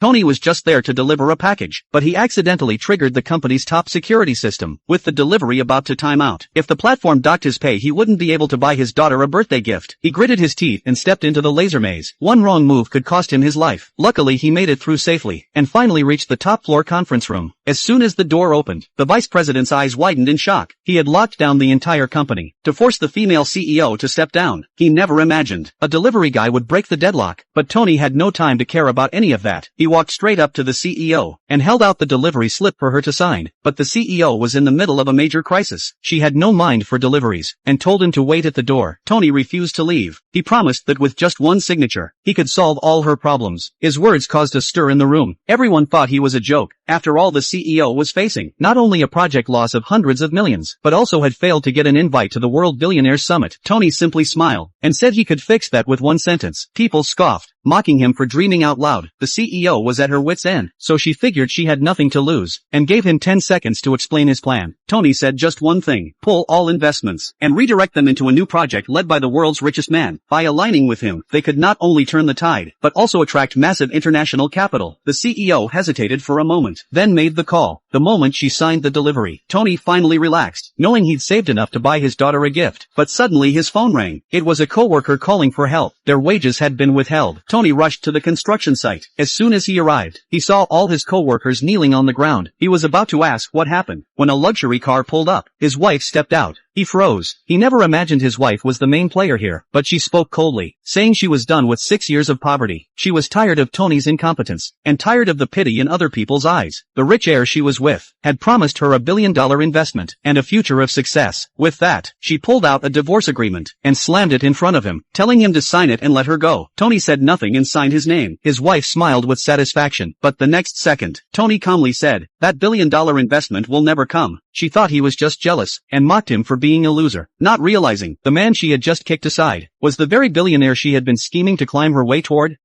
Tony was just there to deliver a package, but he accidentally triggered the company's top security system, with the delivery about to time out. If the platform docked his pay, he wouldn't be able to buy his daughter a birthday gift. He gritted his teeth and stepped into the laser maze. One wrong move could cost him his life. Luckily he made it through safely, and finally reached the top floor conference room. As soon as the door opened, the vice president's eyes widened in shock. He had locked down the entire company to force the female CEO to step down. He never imagined a delivery guy would break the deadlock, but Tony had no time to care about any of that. He walked straight up to the CEO and held out the delivery slip for her to sign, but the CEO was in the middle of a major crisis. She had no mind for deliveries and told him to wait at the door. Tony refused to leave. He promised that with just one signature, he could solve all her problems. His words caused a stir in the room. Everyone thought he was a joke. After all, the CEO was facing not only a project loss of hundreds of millions, but also had failed to get an invite to the World Billionaires Summit. Tony simply smiled and said he could fix that with one sentence. People scoffed, mocking him for dreaming out loud. The CEO was at her wit's end, so she figured she had nothing to lose, and gave him 10 seconds to explain his plan. Tony said just one thing: pull all investments, and redirect them into a new project led by the world's richest man. By aligning with him, they could not only turn the tide, but also attract massive international capital. The CEO hesitated for a moment, then made the call. The moment she signed the delivery, Tony finally relaxed, knowing he'd saved enough to buy his daughter a gift. But suddenly his phone rang. It was a coworker calling for help. Their wages had been withheld. Tony rushed to the construction site. As soon as he arrived, he saw all his coworkers kneeling on the ground. He was about to ask what happened when a luxury car pulled up. His wife stepped out. He froze. He never imagined his wife was the main player here, but she spoke coldly, saying she was done with 6 years of poverty. She was tired of Tony's incompetence, and tired of the pity in other people's eyes. The rich heir she was with had promised her $1 billion investment and a future of success. With that, she pulled out a divorce agreement and slammed it in front of him, telling him to sign it and let her go. Tony said nothing and signed his name. His wife smiled with satisfaction, but the next second, Tony calmly said, "That $1 billion investment will never come." She thought he was just jealous, and mocked him for being a loser, not realizing the man she had just kicked aside was the very billionaire she had been scheming to climb her way toward.